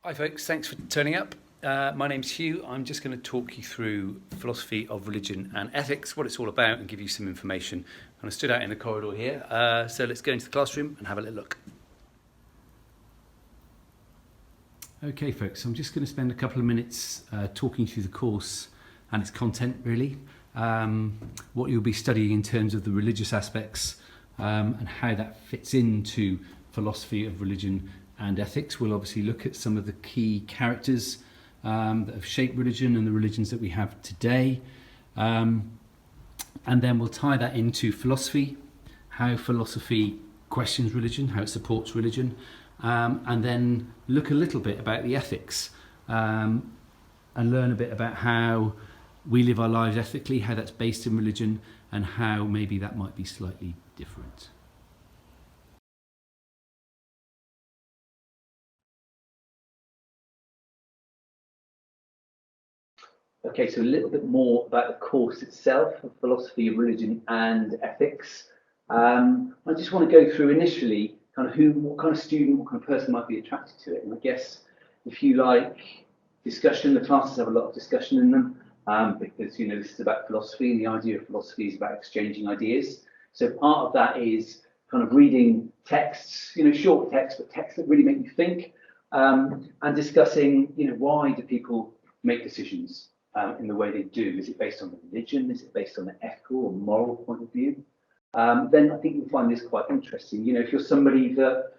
Hi folks, thanks for turning up. My name's Hugh. I'm just going to talk you through philosophy of religion and ethics, what it's all about, and give you some information. And I stood out in the corridor here, so let's go into the classroom and have a little look. Okay folks, I'm just going to spend a couple of minutes talking through the course and its content really, what you'll be studying in terms of the religious aspects and how that fits into philosophy of religion and ethics. We'll obviously look at some of the key characters that have shaped religion and the religions that we have today. And then we'll tie that into philosophy, how philosophy questions religion, how it supports religion, and then look a little bit about the ethics and learn a bit about how we live our lives ethically, how that's based in religion, and how maybe that might be slightly different. Okay, so a little bit more about the course itself, philosophy of religion and ethics. I just want to go through initially kind of what kind of student, what kind of person might be attracted to it. And I guess if you like discussion, the classes have a lot of discussion in them because, you know, this is about philosophy and the idea of philosophy is about exchanging ideas. So part of that is kind of reading texts, you know, short texts, but texts that really make you think and discussing, you know, why do people make decisions? In the way they do? Is it based on the religion? Is it based on an ethical or moral point of view? Then I think you'll find this quite interesting. You know, if you're somebody that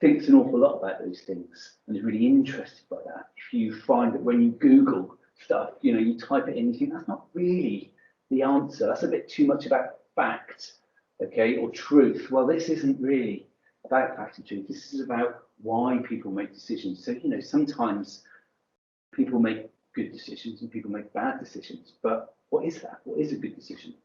thinks an awful lot about those things and is really interested by that, if you find that when you Google stuff, you know, you type it in, you think that's not really the answer. That's a bit too much about fact, okay, or truth. Well, this isn't really about fact and truth. This is about why people make decisions. So, you know, sometimes people make good decisions and people make bad decisions, but what is that? What is a good decision?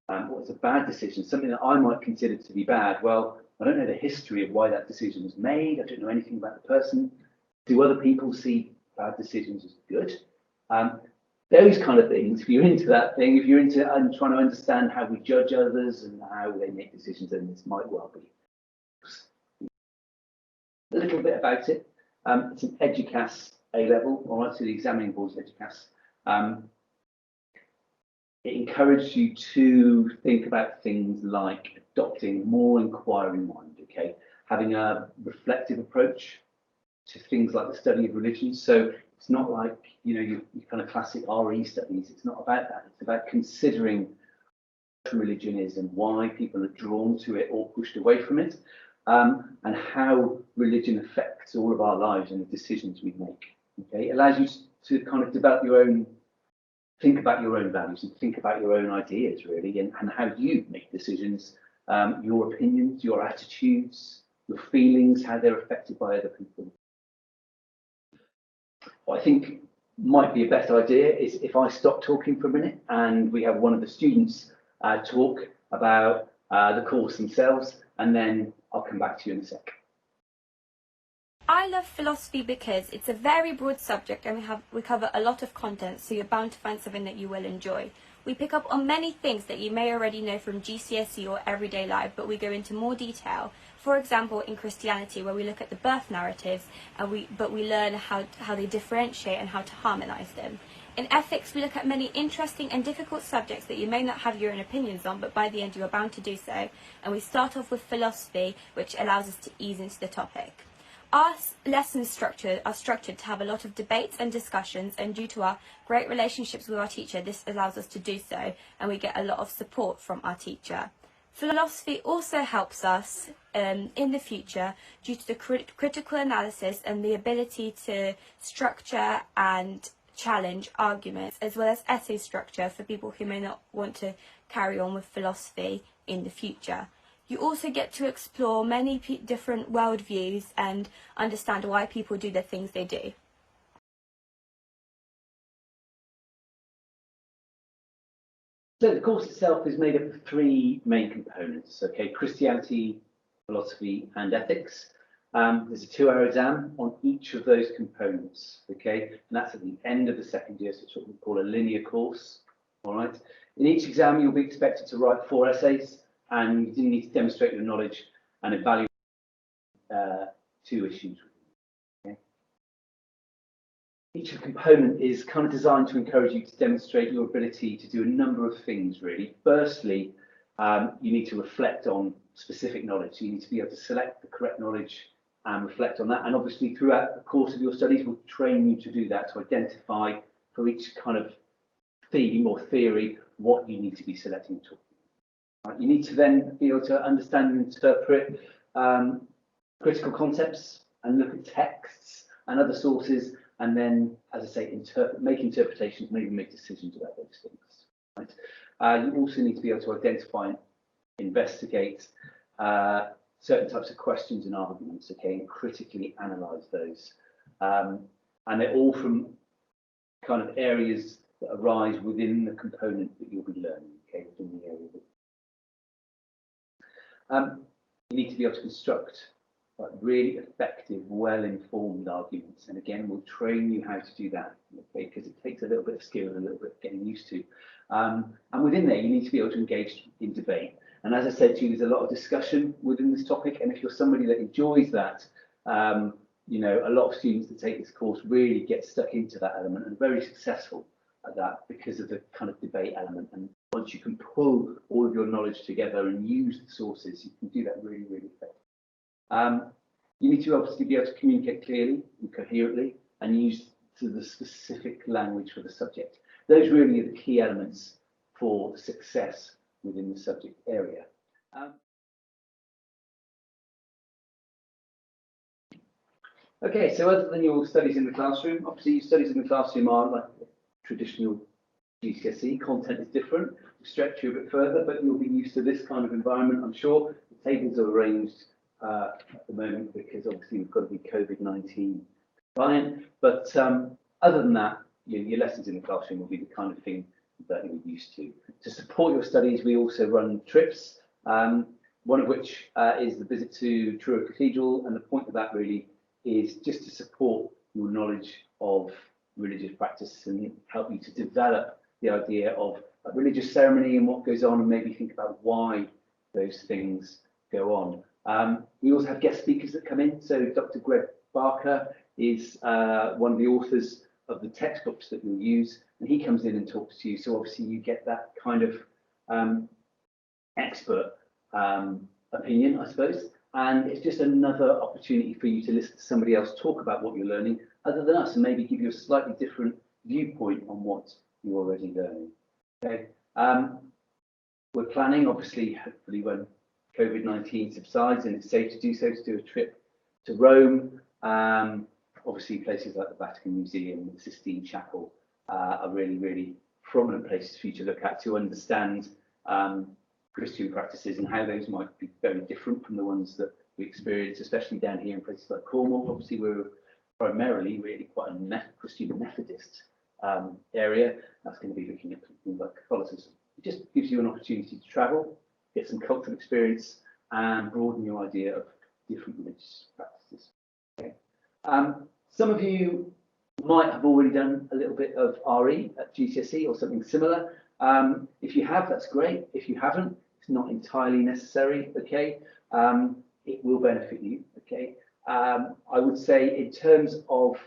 What is a bad decision? Something that I might consider to be bad. Well, I don't know the history of why that decision was made. I don't know anything about the person. Do other people see bad decisions as good? Those kind of things, if you're into that thing, if you're into trying to understand how we judge others and how they make decisions, then this might well be. A little bit about it. It's an EDUCAS A-level, all right, so the examining board's EDUCAS. It encourages you to think about things like adopting a more inquiring mind, okay, having a reflective approach to things like the study of religion. So it's not like, you know, your kind of classic RE studies. It's not about that. It's about considering what religion is and why people are drawn to it or pushed away from it, and how religion affects all of our lives and the decisions we make. Okay, it allows you to kind of develop your own, think about your own values and think about your own ideas really, and how you make decisions, your opinions, your attitudes, your feelings, how they're affected by other people. What I think might be a better idea is if I stop talking for a minute and we have one of the students talk about the course themselves, and then I'll come back to you in a sec. I love philosophy because it's a very broad subject and we cover a lot of content, so you're bound to find something that you will enjoy. We pick up on many things that you may already know from GCSE or everyday life, but we go into more detail. For example, in Christianity, where we look at the birth narratives, but we learn how they differentiate and how to harmonise them. In ethics, we look at many interesting and difficult subjects that you may not have your own opinions on, but by the end you are bound to do so. And we start off with philosophy, which allows us to ease into the topic. Our lessons are structured to have a lot of debates and discussions, and due to our great relationships with our teacher, this allows us to do so, and we get a lot of support from our teacher. Philosophy also helps us in the future due to the critical analysis and the ability to structure and challenge arguments, as well as essay structure for people who may not want to carry on with philosophy in the future. You also get to explore many different worldviews and understand why people do the things they do. So the course itself is made up of three main components, okay, Christianity, philosophy and ethics. There's a 2-hour exam on each of those components, okay, and that's at the end of the second year, so it's what we call a linear course, all right. In each exam you'll be expected to write 4 essays, and you need to demonstrate your knowledge and evaluate 2 issues. Okay? each component is kind of designed to encourage you to demonstrate your ability to do a number of things, really. Firstly, you need to reflect on specific knowledge. So you need to be able to select the correct knowledge and reflect on that. And obviously, throughout the course of your studies, we'll train you to do that, to identify for each kind of theme or theory what you need to be selecting to. Right. You need to then be able to understand and interpret critical concepts and look at texts and other sources, and then, as I say, make interpretations, maybe make decisions about those things. Right? You also need to be able to identify and investigate certain types of questions and arguments, okay, and critically analyse those. And they're all from kind of areas that arise within the component that you'll be learning, okay, within the area. You need to be able to construct really effective, well-informed arguments, and again, we'll train you how to do that, okay, because it takes a little bit of skill and a little bit of getting used to. And within there, you need to be able to engage in debate. And as I said to you, there's a lot of discussion within this topic, and if you're somebody that enjoys that, you know, a lot of students that take this course really get stuck into that element and are very successful at that because of the kind of debate element. And once you can pull all of your knowledge together and use the sources, you can do that really, really effectively. You need to obviously be able to communicate clearly and coherently and use the specific language for the subject. Those really are the key elements for success within the subject area. Okay, so other than your studies in the classroom, obviously your studies in the classroom are like traditional GCSE, content is different, we'll stretch you a bit further, but you'll be used to this kind of environment, I'm sure. The tables are arranged at the moment because obviously we've got to be COVID-19 compliant, but other than that, your lessons in the classroom will be the kind of thing that you're used to. To support your studies, we also run trips, one of which is the visit to Truro Cathedral, and the point of that really is just to support your knowledge of religious practice and help you to develop the idea of a religious ceremony and what goes on, and maybe think about why those things go on. We also have guest speakers that come in. So Dr. Greg Barker is one of the authors of the textbooks that you'll use, and he comes in and talks to you. So obviously you get that kind of expert opinion, I suppose. And it's just another opportunity for you to listen to somebody else talk about what you're learning other than us, and maybe give you a slightly different viewpoint on what you're already learning. Okay. We're planning, obviously, hopefully when COVID-19 subsides and it's safe to do so, to do a trip to Rome. Obviously, places like the Vatican Museum, the Sistine Chapel are really, really prominent places for you to look at to understand Christian practices and how those might be very different from the ones that we experience, especially down here in places like Cornwall. Obviously, we're primarily really quite a Christian Methodist area. That's going to be looking at things like Catholicism. It just gives you an opportunity to travel, get some cultural experience, and broaden your idea of different religious practices. Okay. Some of you might have already done a little bit of RE at GCSE or something similar. If you have, that's great. If you haven't, it's not entirely necessary. Okay, it will benefit you. Okay, I would say in terms of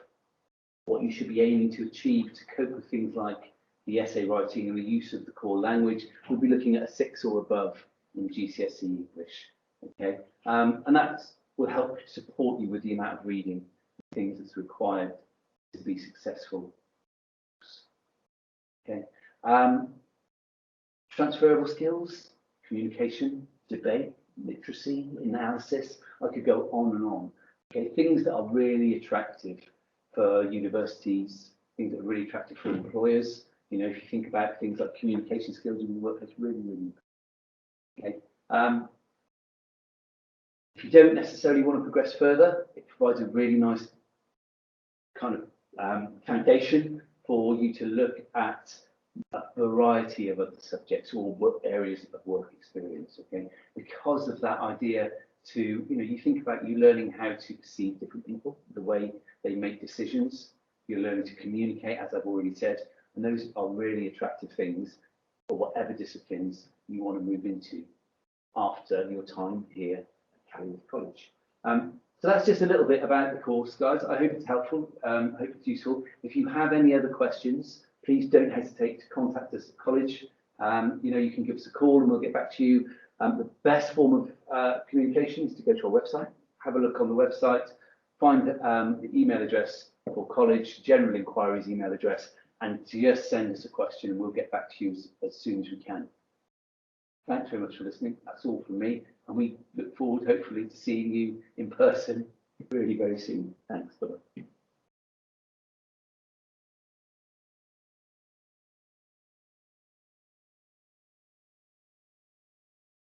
what you should be aiming to achieve to cope with things like the essay writing and the use of the core language, we'll be looking at a 6 or above in GCSE English. Okay, and that will help support you with the amount of reading, things that's required to be successful. Okay. Transferable skills, communication, debate, literacy, analysis. I could go on and on. Okay, things that are really attractive for universities, things that are really attractive for employers. You know, if you think about things like communication skills in the workplace, really, really. Okay. If you don't necessarily want to progress further, it provides a really nice kind of foundation for you to look at a variety of other subjects or areas of work experience. Okay, because of that idea to, you know, you think about you learning how to perceive different people, the way they make decisions, you're learning to communicate, as I've already said, and those are really attractive things for whatever disciplines you want to move into after your time here at Calworth College. So that's just a little bit about the course, guys. I hope it's helpful. I hope it's useful. If you have any other questions, please don't hesitate to contact us at college. You can give us a call and we'll get back to you. The best form of communication is to go to our website, have a look on the website, find the email address for college, general inquiries email address, and just send us a question and we'll get back to you as soon as we can. Thanks very much for listening. That's all from me. And we look forward, hopefully, to seeing you in person really very soon. Thanks. Bye-bye.